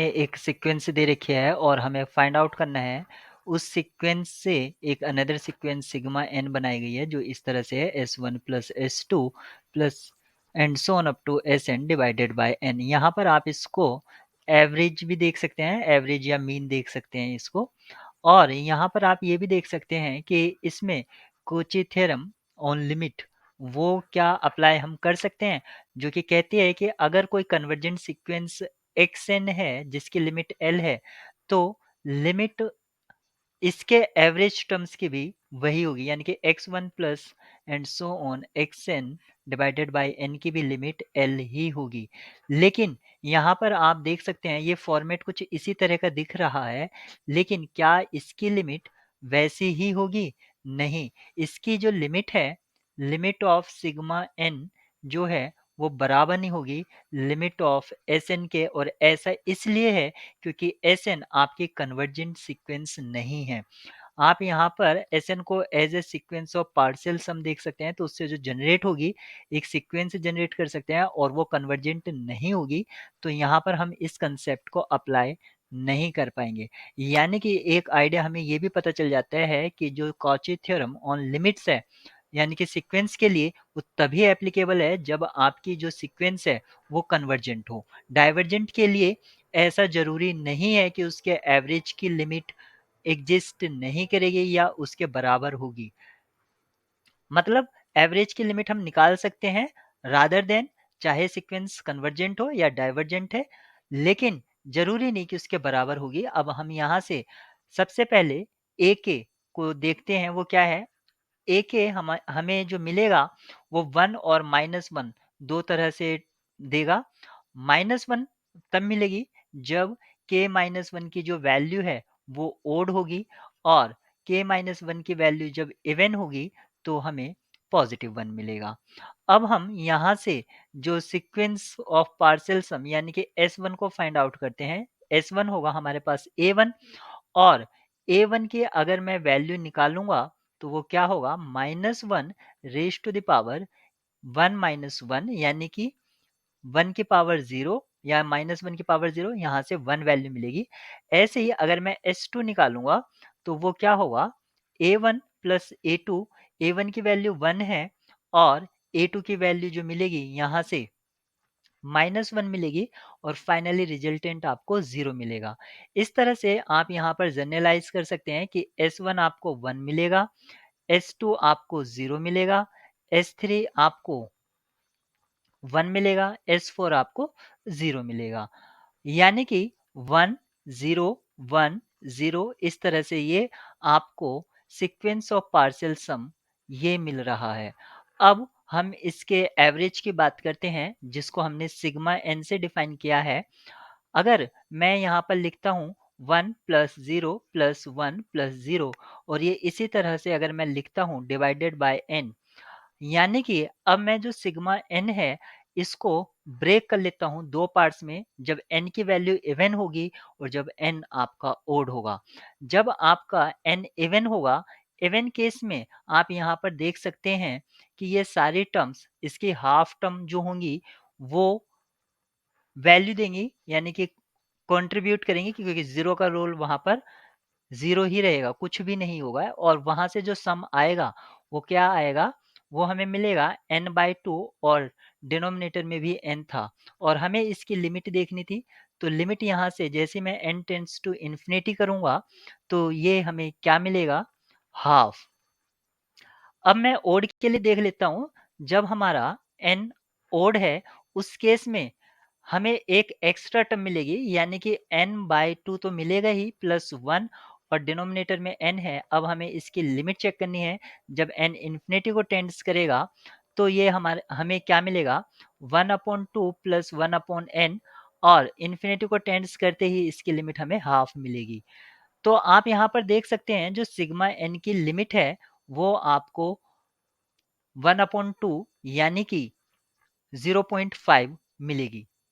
हमें एक सीक्वेंस दे रखी है और हमें फाइंड आउट करना है उस सीक्वेंस से एक अनदर सीक्वेंस सिग्मा एन बनाई गई है जो इस तरह से है S1 plus S2 plus and so on up to Sn divided by n। यहाँ पर आप इसको एवरेज भी देख सकते हैं, एवरेज या मीन देख सकते हैं इसको। और यहाँ पर आप ये भी देख सकते हैं कि इसमें कोची थ्योरम ऑन लिमिट वो क्या अप्लाई हम कर सकते हैं, जो कि कहती है कि अगर कोई कन्वर्जेंट सीक्वेंस xn है जिसकी लिमिट l है, तो लिमिट इसके एवरेज टर्म्स की भी वही होगी, यानी कि x1 plus and so on xn divided by n की भी लिमिट l ही होगी। लेकिन यहाँ पर आप देख सकते हैं ये फॉर्मेट कुछ इसी तरह का दिख रहा है, लेकिन क्या इसकी लिमिट वैसी ही होगी? नहीं, इसकी जो लिमिट है, लिमिट ऑफ सिग्मा n जो है वो बराबर नहीं होगी लिमिट ऑफ Sn के। और ऐसा इसलिए है क्योंकि Sn आपकी कन्वर्जेंट सीक्वेंस नहीं है। आप यहाँ पर Sn को as a sequence of partial sum देख सकते हैं, तो उससे जो जनरेट होगी एक सीक्वेंस जनरेट कर सकते हैं और वो कन्वर्जेंट नहीं होगी, तो यहाँ पर हम इस कंसेप्ट को अप्लाई नहीं कर पाएंगे। यानी कि एक आइडिया हमें ये भी पता चल जाता है कि जो कॉची थ्योरम ऑन लिमिट्स है, यानी कि सीक्वेंस के लिए वो तभी एप्लीकेबल है जब आपकी जो सीक्वेंस है वो कन्वर्जेंट हो। डाइवर्जेंट के लिए ऐसा जरूरी नहीं है कि उसके एवरेज की लिमिट एग्जिस्ट नहीं करेगी या उसके बराबर होगी। मतलब एवरेज की लिमिट हम निकाल सकते हैं रादर देन चाहे सीक्वेंस कन्वर्जेंट हो या डाइवर्जेंट है, लेकिन जरूरी नहीं कि उसके बराबर होगी। अब हम यहाँ से सबसे पहले ए के को देखते हैं, वो क्या है। ए के हमें जो मिलेगा वो 1 और -1 दो तरह से देगा। -1 तब मिलेगी जब k-1 की जो वैल्यू है वो ओड होगी, और k-1 की वैल्यू जब इवन होगी तो हमें पॉजिटिव 1 मिलेगा। अब हम यहाँ से जो सीक्वेंस ऑफ पार्शियल सम यानी कि S1 को फाइंड आउट करते हैं। S1 होगा हमारे पास A1, और A1 की अगर मैं वैल्यू निकालूंगा तो वो क्या होगा, -1 रेज टू द पावर 1 -1, यानी कि 1 की पावर 0 या -1 की पावर 0, यहाँ से 1 वैल्यू मिलेगी। ऐसे ही अगर मैं S2 निकालूंगा तो वो क्या होगा, A1 प्लस A2। A1 की वैल्यू 1 है और A2 की वैल्यू जो मिलेगी यहाँ से -1 मिलेगी, और फाइनली रिजल्टेंट आपको 0 मिलेगा। इस तरह से आप यहाँ पर जनरलाइज कर सकते हैं कि S1 आपको 1 मिलेगा, S2 आपको 0 मिलेगा, S3 आपको 1 मिलेगा, S4 आपको 0 मिलेगा। यानी कि 1 0 1 0 इस तरह से ये आपको सीक्वेंस ऑफ पार्शियल सम ये मिल रहा है। अब हम इसके एवरेज की बात करते हैं जिसको हमने सिग्मा एन से डिफाइन किया है। अगर मैं यहाँ पर लिखता हूँ 1 प्लस 0 प्लस 1 प्लस 0, और ये इसी तरह से अगर मैं लिखता हूँ डिवाइडेड बाय n, यानी कि अब मैं जो सिग्मा n है इसको ब्रेक कर लेता हूं दो पार्ट्स में, जब n की वैल्यू इवन होगी और जब n आपका ओड होगा। जब आपका n इवन होगा, इवन केस में आप यहाँ पर देख सकते हैं कि ये सारी टर्म्स इसकी हाफ टर्म जो होंगी वो वैल्यू देंगी, यानी कि कंट्रीब्यूट करेंगी, क्योंकि जीरो का रोल वहां पर जीरो ही रहेगा, कुछ भी नहीं होगा। और वहां से जो सम आएगा वो क्या आएगा, वो हमें मिलेगा n/2, और डिनोमिनेटर में भी n था, और हमें इसकी लिमिट देखनी थी। तो लिमिट यहाँ से जैसे मैं n टेंड्स टू इन्फिनिटी करूंगा तो ये हमें क्या मिलेगा, हाफ। अब मैं ओड के लिए देख लेता हूँ। जब हमारा n ओड है उस केस में हमें एक एक्स्ट्रा टर्म मिलेगी, यानी कि n/2 तो मिलेगा ही, प्लस 1, और डिनोमिनेटर में n है। अब हमें इसकी लिमिट चेक करनी है। जब n इन्फिनिटी को टेंड्स करेगा तो ये हमें क्या मिलेगा, 1/2 प्लस 1/n, और इन्फिनिटी को टेंड्स करते ही इसकी लिमिट हमें हाफ मिलेगी। तो आप यहाँ पर देख सकते हैं जो सिग्मा n की लिमिट है वो आपको 1/2 यानी कि 0.5 मिलेगी।